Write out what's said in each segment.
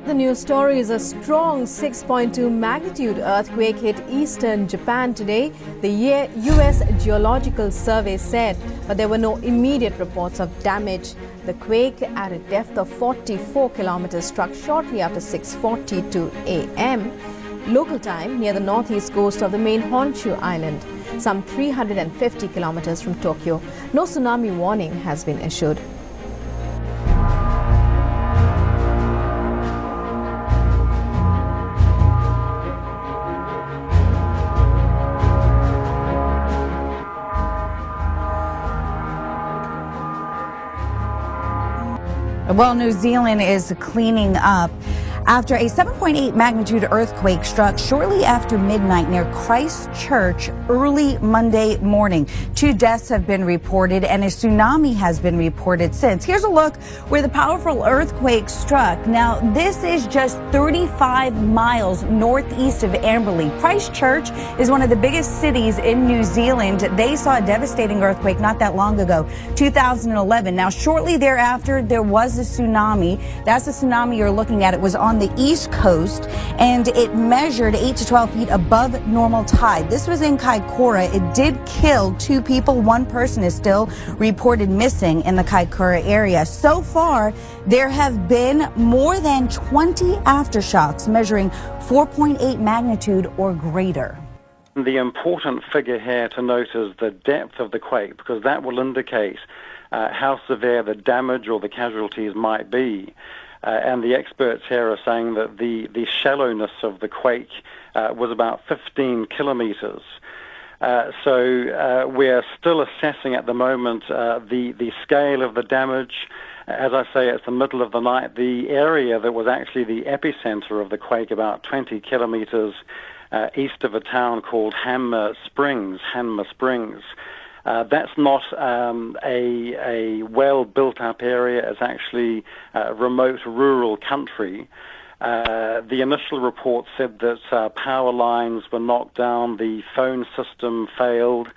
The news story is a strong 6.2 magnitude earthquake hit eastern Japan today, the U.S. Geological Survey said, but there were no immediate reports of damage. The quake at a depth of 44 kilometers struck shortly after 6:42 a.m. local time near the northeast coast of the main Honshu Island, some 350 kilometers from Tokyo. No tsunami warning has been issued. Well, New Zealand is cleaning up after a 7.8 magnitude earthquake struck shortly after midnight near Christchurch early Monday morning. 2 deaths have been reported and a tsunami has been reported since. Here's a look where the powerful earthquake struck. Now, this is just 35 miles northeast of Amberley. Christchurch is one of the biggest cities in New Zealand. They saw a devastating earthquake not that long ago, 2011. Now, shortly thereafter, there was a tsunami. That's the tsunami you're looking at. It was on the east coast and it measured 8 to 12 feet above normal tide. This was in Kaikoura. It did kill 2 people. 1 person is still reported missing in the Kaikoura area. So far, there have been more than 20 aftershocks measuring 4.8 magnitude or greater. The important figure here to note is the depth of the quake, because that will indicate how severe the damage or the casualties might be. And the experts here are saying that the shallowness of the quake was about 15 kilometers. So we're still assessing at the moment the scale of the damage. As I say, it's the middle of the night. The area that was actually the epicenter of the quake, about 20 kilometers east of a town called Hanmer Springs. That's not a well-built-up area. It's actually a remote rural country. The initial report said that power lines were knocked down, the phone system failed.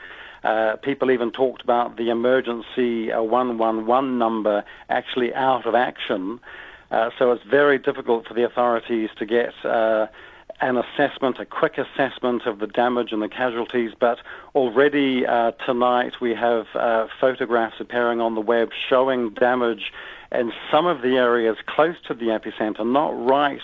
People even talked about the emergency 111 number actually out of action. So it's very difficult for the authorities to get an assessment, a quick assessment of the damage and the casualties, but already tonight we have photographs appearing on the web showing damage in some of the areas close to the epicenter, not right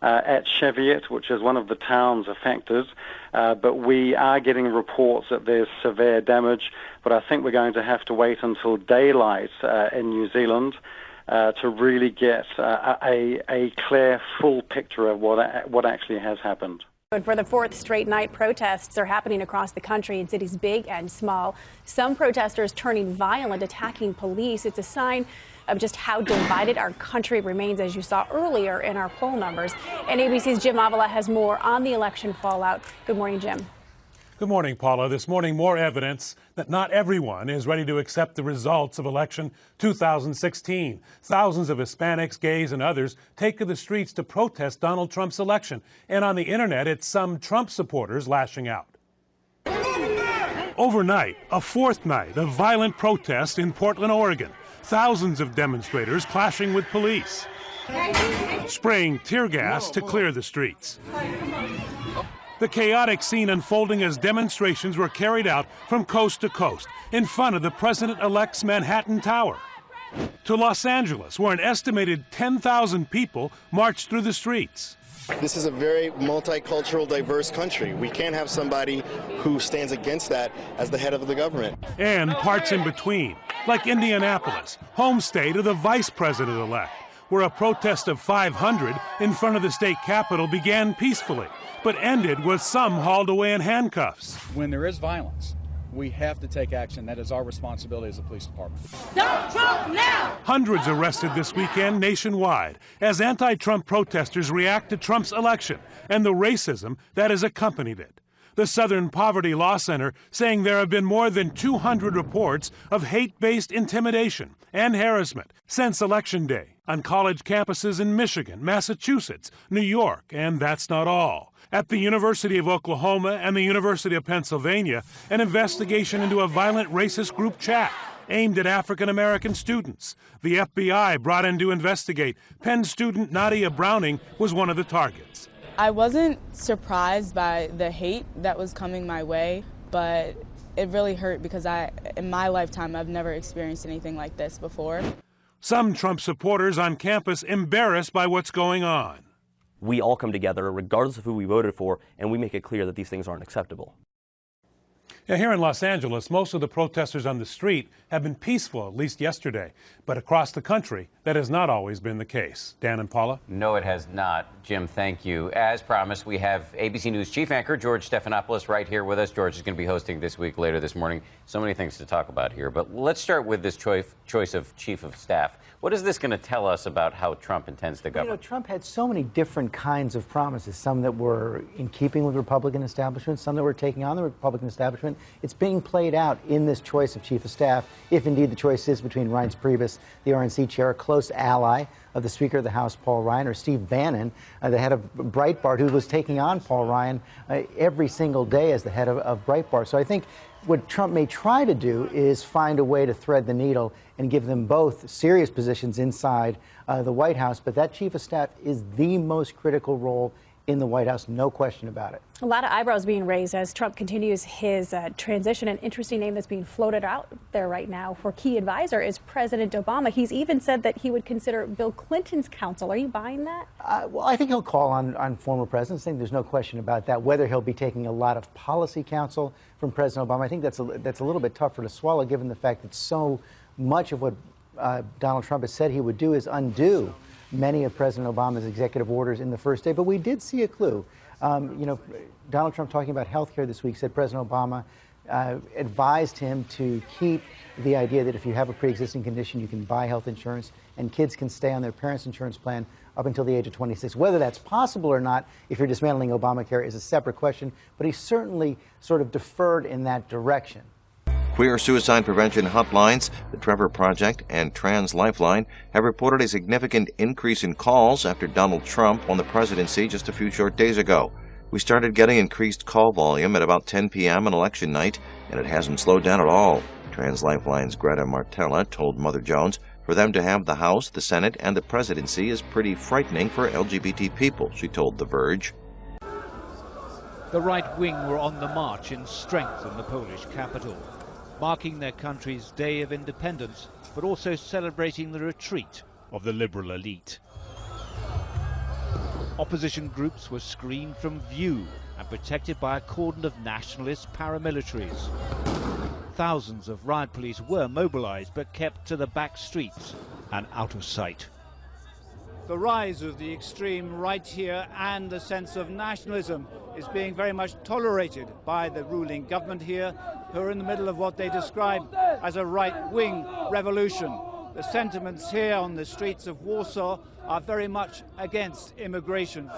at Cheviot, which is one of the towns affected, but we are getting reports that there's severe damage, but I think we're going to have to wait until daylight in New Zealand to really get a clear, full picture of what actually has happened. And for the 4th straight night, protests are happening across the country in cities big and small. Some protesters turning violent, attacking police. It's a sign of just how divided our country remains, as you saw earlier in our poll numbers. And ABC's Jim Avila has more on the election fallout. Good morning, Jim. Good morning, Paula. This morning, more evidence that not everyone is ready to accept the results of election 2016. Thousands of Hispanics, gays, and others take to the streets to protest Donald Trump's election. And on the internet, it's some Trump supporters lashing out. Overnight, a 4th night of violent protests in Portland, Oregon. Thousands of demonstrators clashing with police, spraying tear gas to clear the streets. The chaotic scene unfolding as demonstrations were carried out from coast to coast in front of the president-elect's Manhattan Tower, to Los Angeles, where an estimated 10,000 people marched through the streets. This is a very multicultural, diverse country. We can't have somebody who stands against that as the head of the government. And parts in between, like Indianapolis, home state of the vice president-elect, where a protest of 500 in front of the state capitol began peacefully, but ended with some hauled away in handcuffs. When there is violence, we have to take action. That is our responsibility as a police department. Stop Trump now! Hundreds arrested this weekend nationwide as anti-Trump protesters react to Trump's election and the racism that has accompanied it. The Southern Poverty Law Center saying there have been more than 200 reports of hate-based intimidation and harassment since Election Day on college campuses in Michigan, Massachusetts, New York, and that's not all. At the University of Oklahoma and the University of Pennsylvania, an investigation into a violent racist group chat aimed at African-American students. The FBI brought in to investigate. Penn student Nadia Browning was one of the targets. I wasn't surprised by the hate that was coming my way, but it really hurt because in my lifetime, I've never experienced anything like this before. Some Trump supporters on campus embarrassed by what's going on. We all come together, regardless of who we voted for, and we make it clear that these things aren't acceptable. Now, here in Los Angeles, most of the protesters on the street have been peaceful, at least yesterday. But across the country, that has not always been the case. Dan and Paula? No, it has not. Jim, thank you. As promised, we have ABC News chief anchor George Stephanopoulos right here with us. George is going to be hosting This Week later this morning. So many things to talk about here. But let's start with this choice of chief of staff. What is this going to tell us about how Trump intends to govern? You know, Trump had so many different kinds of promises, some that were in keeping with the Republican establishment, some that were taking on the Republican establishment. It's being played out in this choice of chief of staff, if indeed the choice is between Reince Priebus, the RNC chair, a close ally of the Speaker of the House, Paul Ryan, or Steve Bannon, the head of Breitbart, who was taking on Paul Ryan every single day as the head of Breitbart. So I think what Trump may try to do is find a way to thread the needle and give them both serious positions inside the White House. But that chief of staff is the most critical role in the White House, no question about it. A lot of eyebrows being raised as Trump continues his transition. An interesting name that's being floated out there right now for key advisor is President Obama. He's even said that he would consider Bill Clinton's counsel. Are you buying that? Well, I think he'll call on former presidents. I think there's no question about that. Whether he'll be taking a lot of policy counsel from President Obama, I think that's a little bit tougher to swallow, given the fact that so much of what Donald Trump has said he would do is undo many of President Obama's executive orders in the first day. But we did see a clue. You know, Donald Trump, talking about health care this week, said President Obama advised him to keep the idea that if you have a pre-existing condition, you can buy health insurance, and kids can stay on their parents' insurance plan up until the age of 26. Whether that's possible or not, if you're dismantling Obamacare, is a separate question. But he certainly sort of deferred in that direction. Queer suicide prevention hotlines, the Trevor Project, and Trans Lifeline have reported a significant increase in calls after Donald Trump won the presidency just a few short days ago. We started getting increased call volume at about 10 p.m. on election night, and it hasn't slowed down at all. Trans Lifeline's Greta Martella told Mother Jones for them to have the House, the Senate, and the presidency is pretty frightening for LGBT people, she told The Verge. The right wing were on the march in strength in the Polish capital, marking their country's Day of Independence, but also celebrating the retreat of the liberal elite. Opposition groups were screened from view and protected by a cordon of nationalist paramilitaries. Thousands of riot police were mobilized but kept to the back streets and out of sight. The rise of the extreme right here and the sense of nationalism is being very much tolerated by the ruling government here, who are in the middle of what they describe as a right-wing revolution. The sentiments here on the streets of Warsaw are very much against immigration.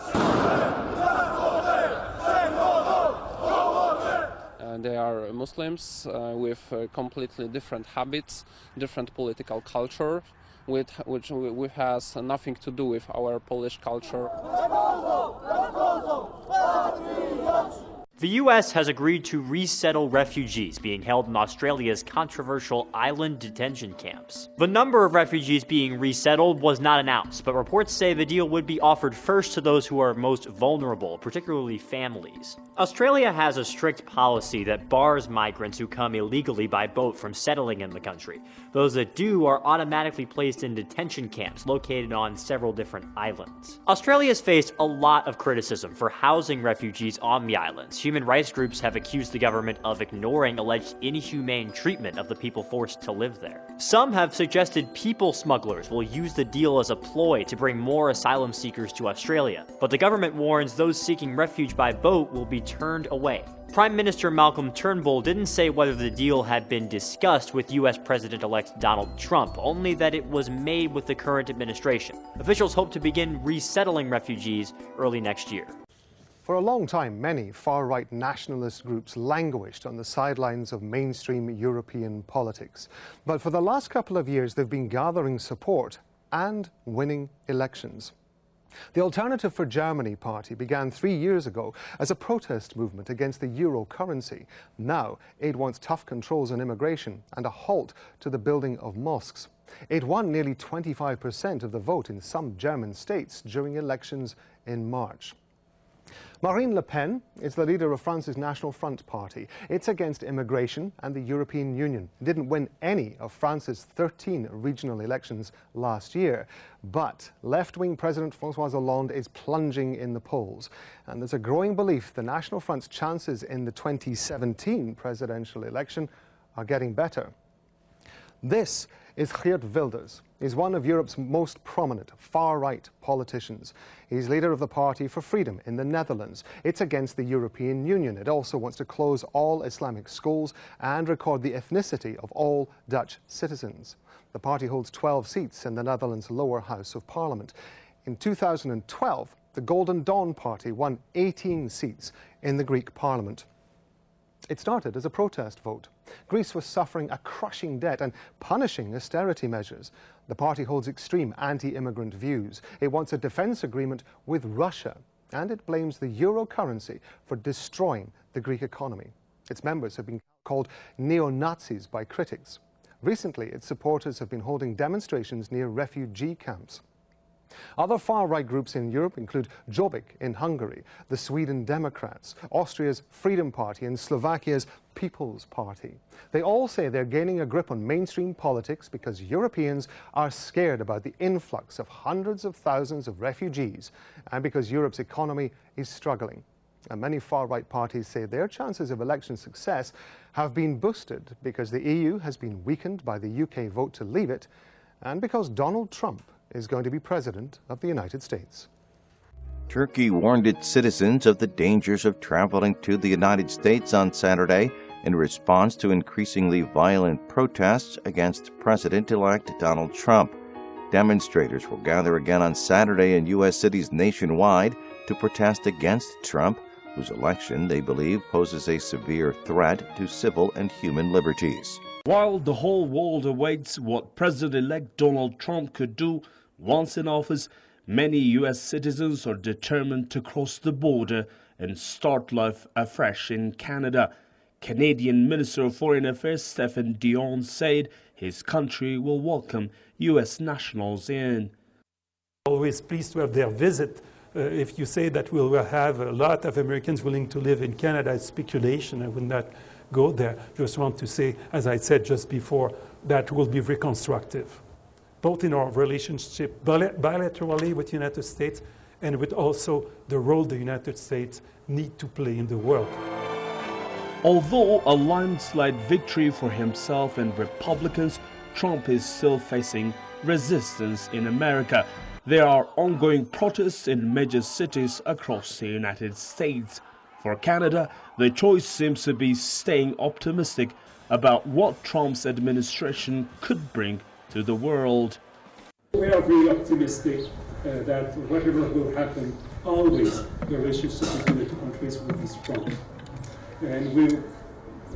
They are Muslims with completely different habits, different political culture, which has nothing to do with our Polish culture. The U.S. has agreed to resettle refugees being held in Australia's controversial island detention camps. The number of refugees being resettled was not announced, but reports say the deal would be offered first to those who are most vulnerable, particularly families. Australia has a strict policy that bars migrants who come illegally by boat from settling in the country. Those that do are automatically placed in detention camps located on several different islands. Australia has faced a lot of criticism for housing refugees on the islands. Human rights groups have accused the government of ignoring alleged inhumane treatment of the people forced to live there. Some have suggested people smugglers will use the deal as a ploy to bring more asylum seekers to Australia, but the government warns those seeking refuge by boat will be turned away. Prime Minister Malcolm Turnbull didn't say whether the deal had been discussed with U.S. President-elect Donald Trump, only that it was made with the current administration. Officials hope to begin resettling refugees early next year. For a long time, many far-right nationalist groups languished on the sidelines of mainstream European politics. But for the last couple of years, they've been gathering support and winning elections. The Alternative for Germany party began 3 years ago as a protest movement against the euro currency. Now, it wants tough controls on immigration and a halt to the building of mosques. It won nearly 25% of the vote in some German states during elections in March. Marine Le Pen is the leader of France's National Front party. It's against immigration and the European Union. It didn't win any of France's 13 regional elections last year. But left-wing President François Hollande is plunging in the polls. And there's a growing belief the National Front's chances in the 2017 presidential election are getting better. This is Geert Wilders. He's one of Europe's most prominent far-right politicians. He's leader of the Party for Freedom in the Netherlands. It's against the European Union. It also wants to close all Islamic schools and record the ethnicity of all Dutch citizens. The party holds 12 seats in the Netherlands' lower house of parliament. In 2012, the Golden Dawn party won 18 seats in the Greek parliament. It started as a protest vote. Greece was suffering a crushing debt and punishing austerity measures. The party holds extreme anti-immigrant views. It wants a defense agreement with Russia, and it blames the euro currency for destroying the Greek economy. Its members have been called neo-Nazis by critics. Recently, its supporters have been holding demonstrations near refugee camps. Other far-right groups in Europe include Jobbik in Hungary, the Sweden Democrats, Austria's Freedom Party and Slovakia's People's Party. They all say they're gaining a grip on mainstream politics because Europeans are scared about the influx of hundreds of thousands of refugees and because Europe's economy is struggling. And many far-right parties say their chances of election success have been boosted because the EU has been weakened by the UK vote to leave it and because Donald Trump is going to be President of the United States. Turkey warned its citizens of the dangers of traveling to the United States on Saturday in response to increasingly violent protests against President-elect Donald Trump. Demonstrators will gather again on Saturday in U.S. cities nationwide to protest against Trump, whose election they believe poses a severe threat to civil and human liberties. While the whole world awaits what President-elect Donald Trump could do once in office, many U.S. citizens are determined to cross the border and start life afresh in Canada. Canadian Minister of Foreign Affairs Stéphane Dion said his country will welcome U.S. nationals in. Always pleased to have their visit. If you say that we will have a lot of Americans willing to live in Canada, it's speculation. I would not go there. Just want to say, as I said just before, that will be reconstructive, both in our relationship bilaterally with the United States and with also the role the United States need to play in the world. Although a landslide victory for himself and Republicans, Trump is still facing resistance in America. There are ongoing protests in major cities across the United States. For Canada, the choice seems to be staying optimistic about what Trump's administration could bring to the world. We are very optimistic that whatever will happen, always the relationship between the two countries will be strong. And we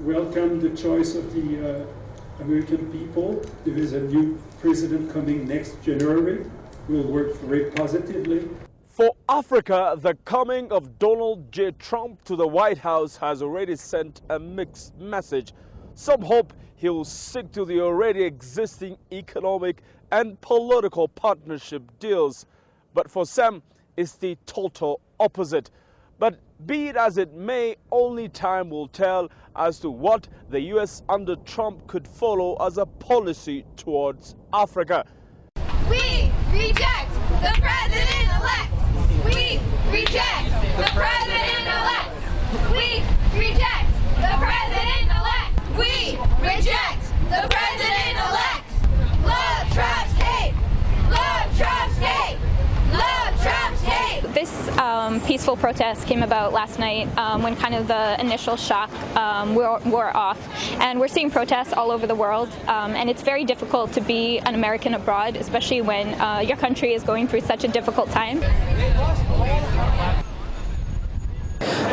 welcome the choice of the American people. There is a new president coming next January. We'll work very positively. For Africa, the coming of Donald J. Trump to the White House has already sent a mixed message. Some hope he'll stick to the already existing economic and political partnership deals. But for some, it's the total opposite. But be it as it may, only time will tell as to what the U.S. under Trump could follow as a policy towards Africa. We reject the president-elect. We reject the president-elect. We reject the president-elect. We reject the president-elect. Love Trump's hate. Love Trump's hate. Love Trump's hate. This peaceful protest came about last night when kind of the initial shock wore off. And we're seeing protests all over the world. And it's very difficult to be an American abroad, especially when your country is going through such a difficult time.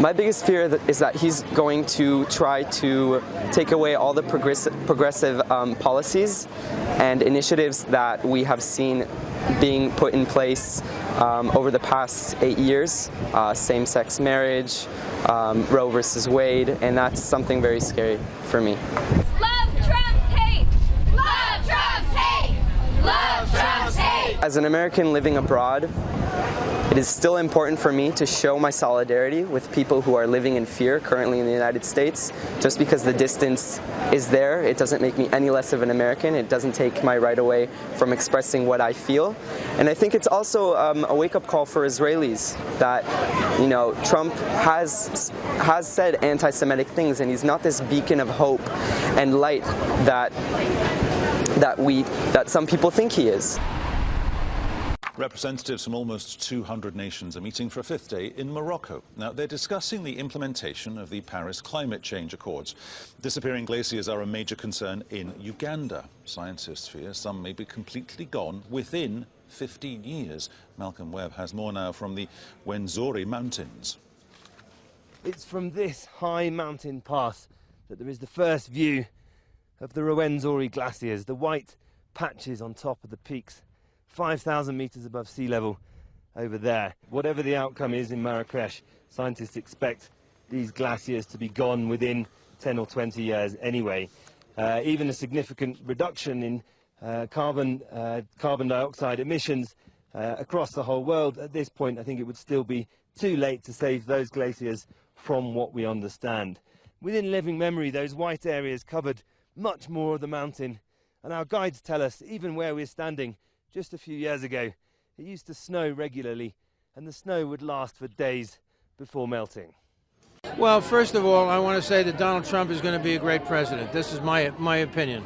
My biggest fear is that he's going to try to take away all the progressive policies and initiatives that we have seen being put in place over the past 8 years, same-sex marriage, Roe versus Wade, and that's something very scary for me. Love Trump's hate! Love Trump's hate! Love Trump's hate! As an American living abroad, it is still important for me to show my solidarity with people who are living in fear currently in the United States. Just because the distance is there, it doesn't make me any less of an American. It doesn't take my right away from expressing what I feel. And I think it's also a wake-up call for Israelis that, you know, Trump has said anti-Semitic things, and he's not this beacon of hope and light that some people think he is. Representatives from almost 200 nations are meeting for a fifth day in Morocco. Now, they're discussing the implementation of the Paris Climate Change Accords. Disappearing glaciers are a major concern in Uganda. Scientists fear some may be completely gone within 15 years. Malcolm Webb has more now from the Rwenzori Mountains. It's from this high mountain pass that there is the first view of the Rwenzori glaciers, the white patches on top of the peaks. 5,000 meters above sea level over there. Whatever the outcome is in Marrakesh, scientists expect these glaciers to be gone within 10 or 20 years anyway. Even a significant reduction in carbon dioxide emissions across the whole world. At this point, I think it would still be too late to save those glaciers from what we understand. Within living memory, those white areas covered much more of the mountain, and our guides tell us even where we're standing, just a few years ago, it used to snow regularly, and the snow would last for days before melting. Well, first of all, I want to say that Donald Trump is going to be a great president. This is my opinion.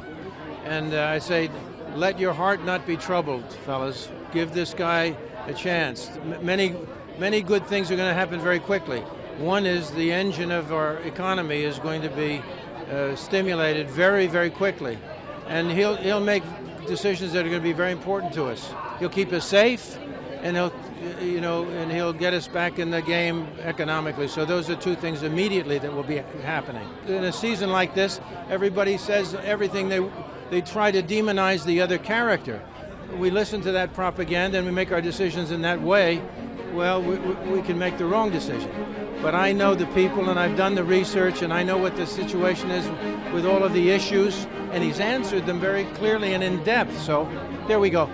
And I say, let your heart not be troubled, fellas. Give this guy a chance. Many good things are going to happen very quickly. One is the engine of our economy is going to be stimulated very, very quickly. And he'll make decisions that are going to be very important to us. He'll keep us safe, and he'll get us back in the game economically. So those are two things immediately that will be happening. In a season like this, everybody says everything. They try to demonize the other character. We listen to that propaganda and we make our decisions in that way. Well, we can make the wrong decision. But I know the people, and I've done the research, and I know what the situation is with all of the issues, and he's answered them very clearly and in depth. So there we go.